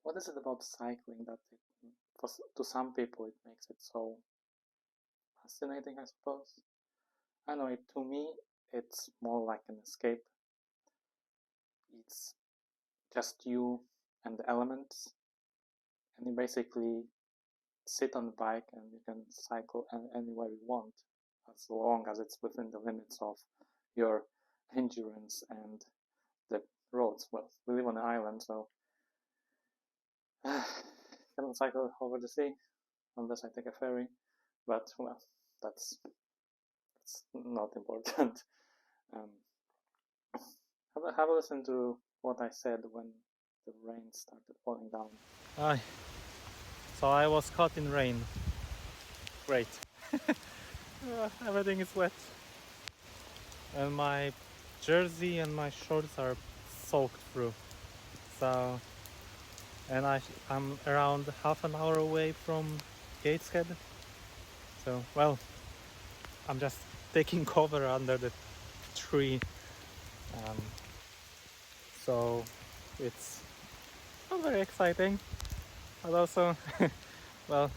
what is it about cycling that to some people it makes it so fascinating, I suppose. I know it to me it's more like an escape. It's just you and the elements, and you basically sit on the bike and you can cycle anywhere you want, as long as it's within the limits of your endurance and the roads. Well, we live on an island, so cannot cycle over the sea unless I take a ferry. But well, that's not important. Um, have a listen to what I said when the rain started falling down. Aye. So I was caught in rain. Great. Everything is wet. And my jersey and my shorts are soaked through. So, and I'm around half an hour away from Gateshead. So, well, I'm just taking cover under the tree. Um, so it's not very exciting, but also, well,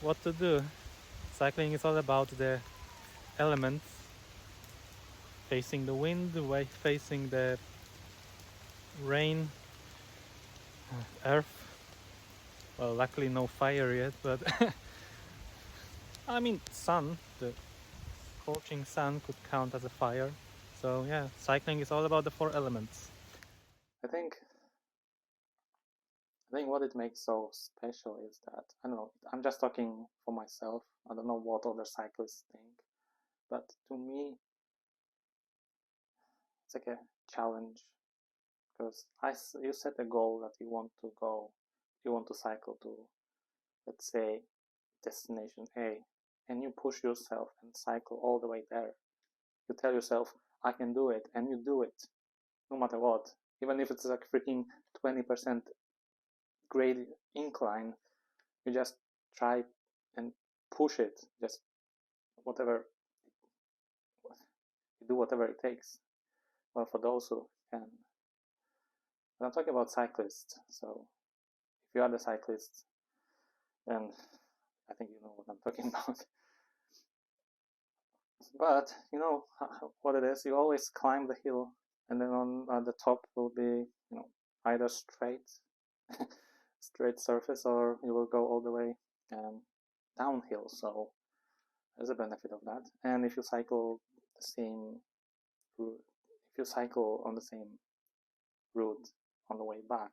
what to do? Cycling is all about the elements, facing the wind, facing the rain, earth. Well, luckily no fire yet, but I mean sun. The scorching sun could count as a fire. So yeah, cycling is all about the four elements. I think what it makes so special is that, I don't know, I'm just talking for myself. I don't know what other cyclists think, but to me, it's like a challenge because you set a goal that you want to cycle to, let's say, destination A, and you push yourself and cycle all the way there. You tell yourself, I can do it, and you do it, no matter what. Even if it's like freaking 20% grade incline, you just try and push it. Just whatever, you do whatever it takes. Well, for those who can. And I'm talking about cyclists. So if you are the cyclist, then I think you know what I'm talking about. But you know what it is. You always climb the hill, and then on the top will be, either straight surface, or you will go all the way downhill. So there's a benefit of that. And if you cycle the same route, if you cycle on the same route on the way back,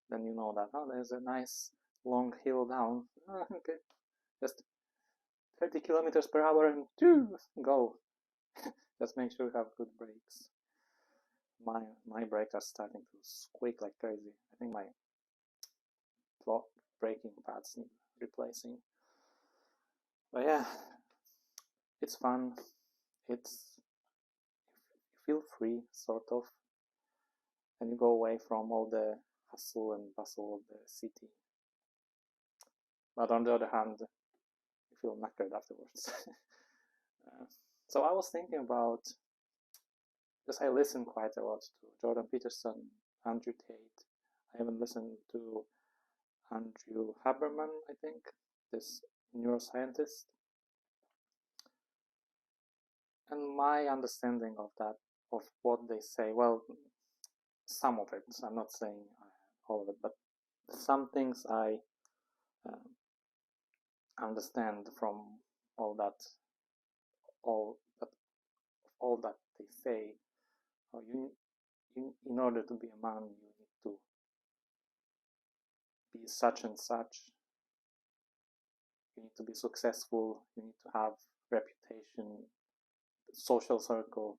then you know that there's a nice long hill down. Okay, just 30 kilometers per hour and go. Just make sure you have good brakes. My brakes are starting to squeak like crazy. I think my braking pads need replacing. But yeah, it's fun. It's you feel free, sort of, and you go away from all the hustle and bustle of the city. But on the other hand, you feel knackered afterwards. So I was thinking about, because I listen quite a lot to Jordan Peterson, Andrew Tate. I even listened to Andrew Haberman, I think, this neuroscientist. And my understanding of that, of what they say, well, some of it, I'm not saying all of it, but some things I understand from all that they say. In order to be a man, you need to be such and such. You need to be successful. You need to have reputation, social circle,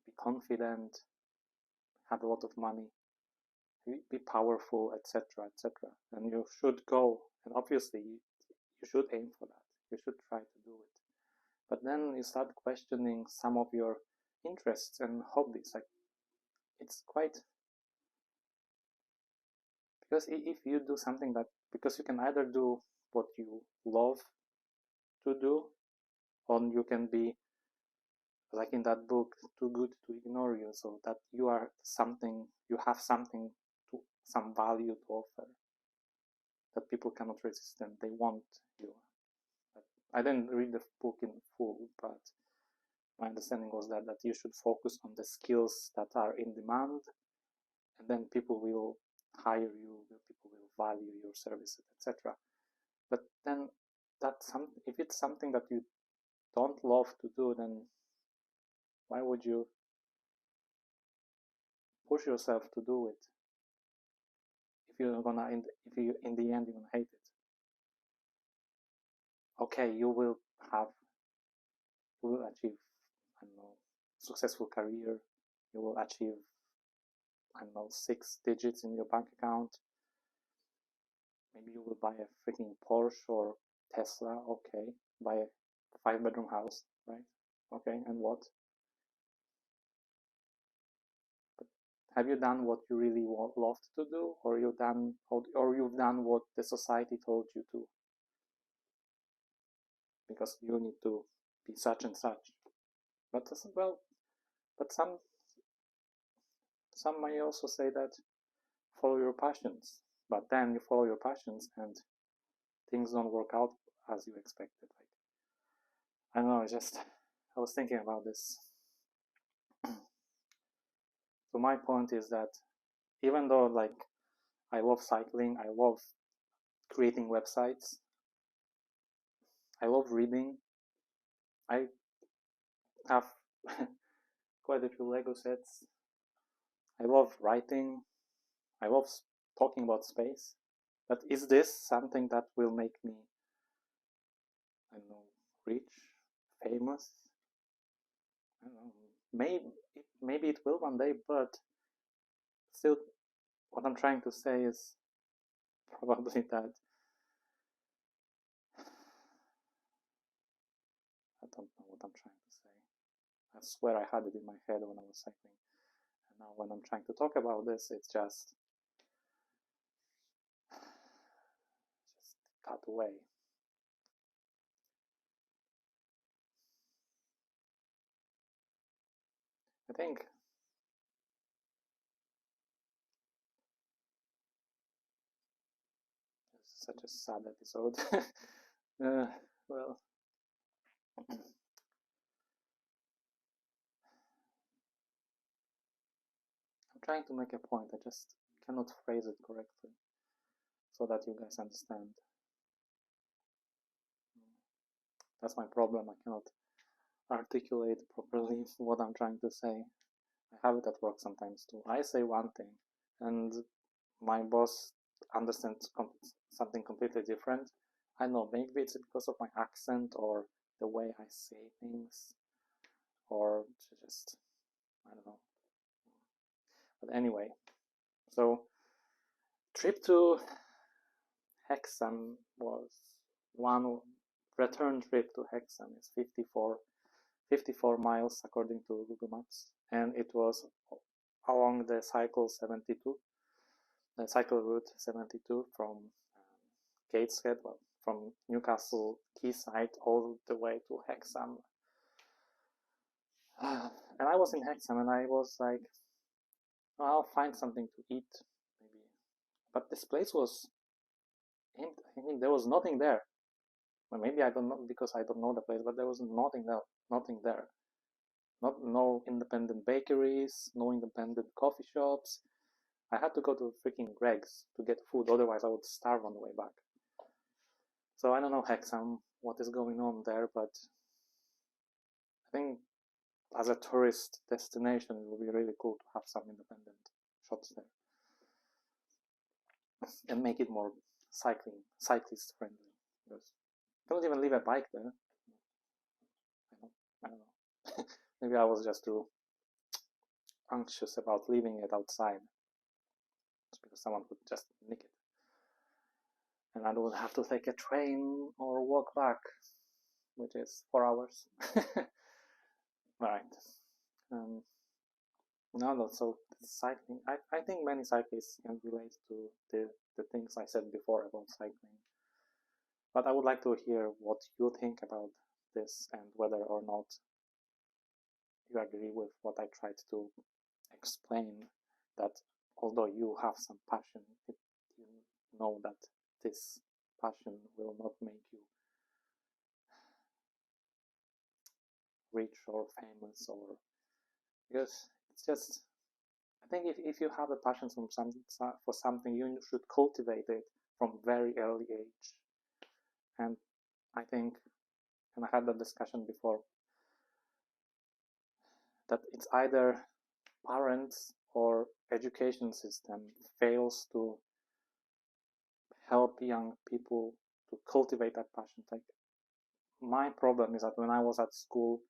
be confident, have a lot of money, be powerful, etc., etc. And you should go, and obviously you should aim for that. You should try to do it. But then you start questioning some of your interests and hobbies. Like, it's quite, because if you do something that, because you can either do what you love to do, or you can be like in that book, Too Good to Ignore You, so that you have something to some value to offer that people cannot resist and they want you. I didn't read the book in full, but my understanding was that you should focus on the skills that are in demand, and then people will hire you, people will value your services, etc. But then if it's something that you don't love to do, then why would you push yourself to do it if you're gonna in the end you're gonna hate it? Okay, you will achieve, I don't know, successful career. You will achieve, I don't know, 6 digits in your bank account. Maybe you will buy a freaking Porsche or Tesla. Okay, buy a 5-bedroom house, right? Okay, and what? But have you done what you really loved to do, or you've done what the society told you to? Because you need to be such and such. But some may also say that follow your passions. But then you follow your passions and things don't work out as you expected. Like, I don't know, I was thinking about this. So my point is that even though like I love cycling, I love creating websites, I love reading, I have quite a few Lego sets, I love writing, I love talking about space. But is this something that will make me, I don't know, rich, famous? I don't know. Maybe it will one day, but still, what I'm trying to say is probably that I don't know what I'm trying to say. I swear I had it in my head when I was cycling, and now when I'm trying to talk about this, it's just cut away. I think it's such a sad episode. Well, I'm trying to make a point. I just cannot phrase it correctly so that you guys understand. That's my problem. I cannot articulate properly what I'm trying to say. I have it at work sometimes too. I say one thing, and my boss understands something completely different. I know, maybe it's because of my accent or the way I say things, or just, I don't know. But anyway, so trip to Hexham was one return trip to Hexham is 54 miles according to Google Maps, and it was along the cycle route 72 from Gateshead, well, from Newcastle Quayside all the way to Hexham. And I was in Hexham and I was like, oh, I'll find something to eat maybe. But this place was empty. I mean, there was nothing there. Well, maybe I don't know because I don't know the place, but there was nothing there. No independent bakeries, no independent coffee shops. I had to go to freaking Greg's to get food, otherwise I would starve on the way back. So I don't know Hexham, what is going on there, but I think as a tourist destination, it would be really cool to have some independent shops there and make it more cyclist friendly. Because you don't even leave a bike there. I don't know. Maybe I was just too anxious about leaving it outside, just because someone could just nick it, and I don't have to take a train or walk back, which is 4 hours. Right. No, so cycling. I think many cyclists can relate to the things I said before about cycling. But I would like to hear what you think about this and whether or not you agree with what I tried to explain, that although you have some passion, you know that this passion will not make you rich or famous, or because it's just, I think if you have a passion for something, you should cultivate it from very early age. And I think, and I had that discussion before, that it's either parents or education system fails to help young people to cultivate that passion. Like, my problem is that when I was at school,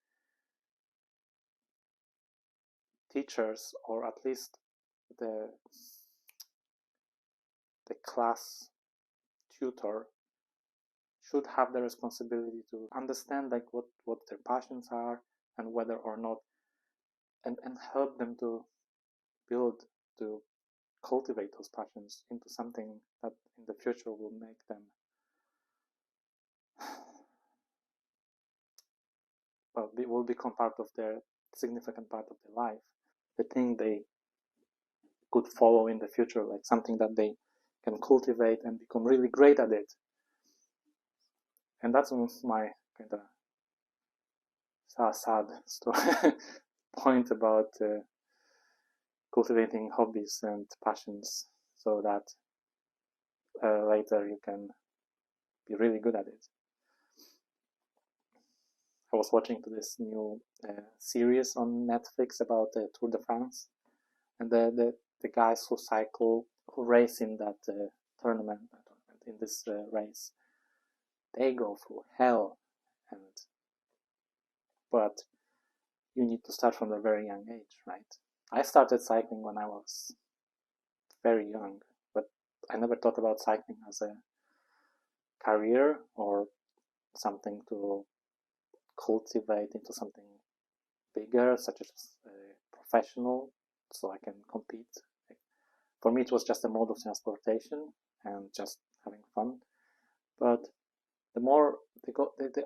teachers, or at least the class tutor, should have the responsibility to understand like what their passions are and whether or not, and help them to build, to cultivate those passions into something that in the future will make them, well, will become part of their significant part of their life, the thing they could follow in the future, like something that they can cultivate and become really great at it. And that's my kind of sad story point about cultivating hobbies and passions, so that later you can be really good at it. I was watching this new series on Netflix about the Tour de France, and the guys who race in that tournament, in this race, they go through hell, but you need to start from a very young age, right? I started cycling when I was very young, but I never thought about cycling as a career or something to cultivate into something bigger, such as professional, so I can compete. For me, it was just a mode of transportation and just having fun. But the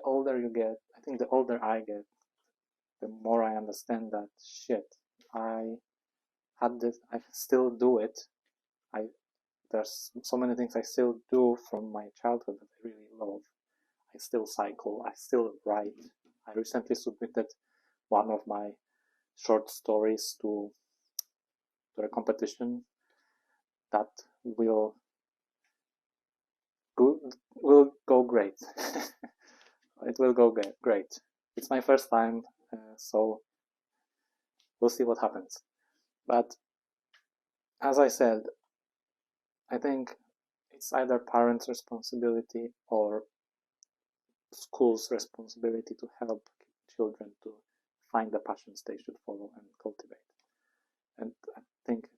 older you get, I think the older I get, the more I understand that shit. I still do it. There's so many things I still do from my childhood that I really love. I still cycle, I still write. I recently submitted one of my short stories to a competition that will go great. It will go great. It's my first time, so we'll see what happens. But as I said, I think it's either parents' responsibility or school's responsibility to help children to find the passions they should follow and cultivate. And I think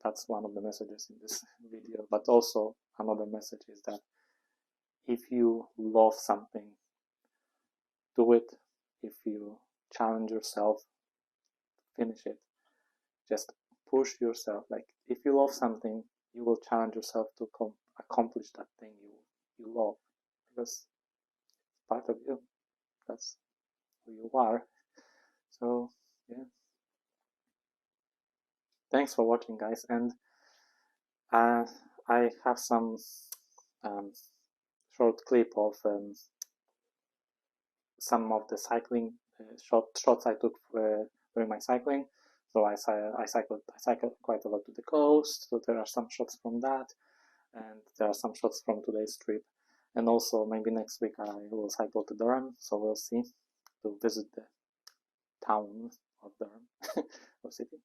that's one of the messages in this video. But also another message is that if you love something, do it. If you challenge yourself, finish it. Just push yourself. Like, if you love something, you will challenge yourself to accomplish that thing you love, because it's part of you. That's who you are. So yeah, thanks for watching, guys. And I have some short clip of some of the cycling shots I took during my cycling. So I cycled quite a lot to the coast, so there are some shots from that, and there are some shots from today's trip. And also maybe next week I will cycle to Durham, so we'll see, to visit the town of Durham, or city,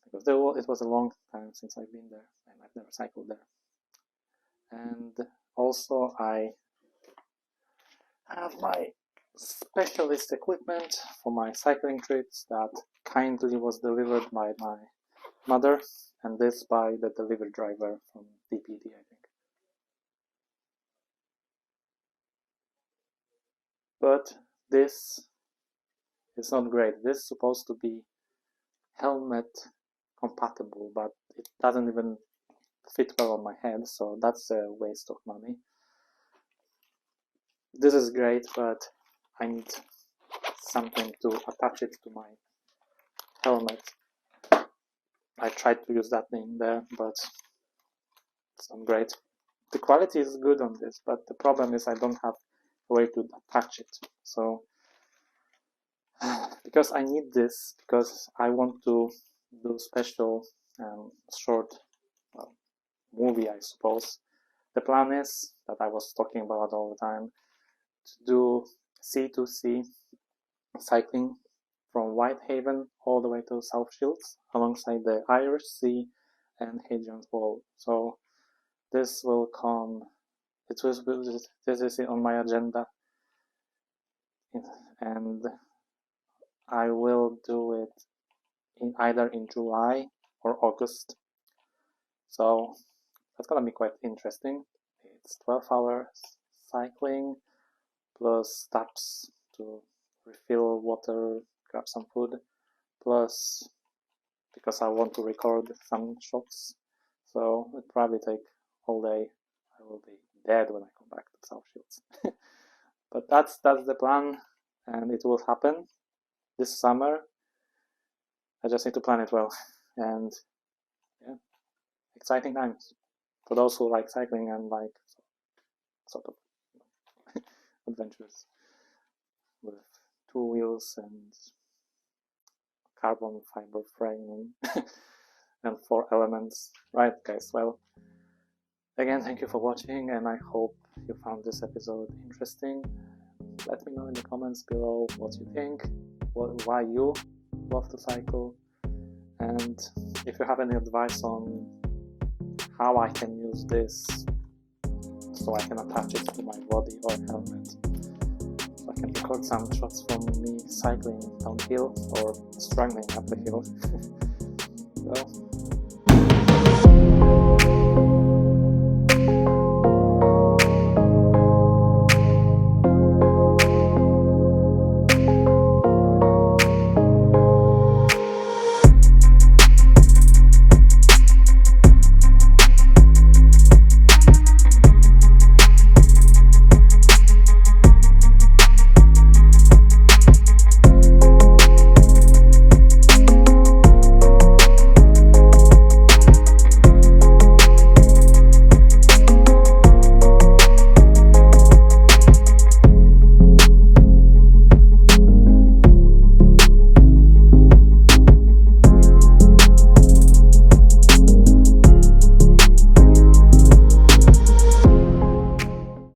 because it was a long time since I've been there, and I've never cycled there. And also I have my specialist equipment for my cycling trips that kindly was delivered by my mother, and this by the delivery driver from DPD, I think. But this is not great. This is supposed to be helmet compatible, but it doesn't even fit well on my head, so that's a waste of money. This is great, but I need something to attach it to my helmet. I tried to use that name there, but it's not great. The quality is good on this, but the problem is I don't have a way to attach it. So because I need this, because I want to do special short movie, I suppose. The plan is, that I was talking about all the time, to do C2C cycling from Whitehaven all the way to South Shields alongside the Irish Sea and Hadrian's Wall. So this will come, this is on my agenda, and I will do it either in July or August. So that's gonna be quite interesting. It's 12 hours cycling plus stops to refill water, grab some food, plus because I want to record some shots, so it'll probably take all day. I will be dead when I come back to South Shields. But that's the plan, and it will happen this summer. I just need to plan it well, and yeah, exciting times for those who like cycling and like sort of adventures with 2 wheels and carbon fiber frame and 4 elements. Right, guys? Well, again, thank you for watching, and I hope you found this episode interesting. Let me know in the comments below what you think, why you love to cycle, and if you have any advice on how I can use this so I can attach it to my body or helmet, so I can record some shots from me cycling downhill or struggling up the hill. Well,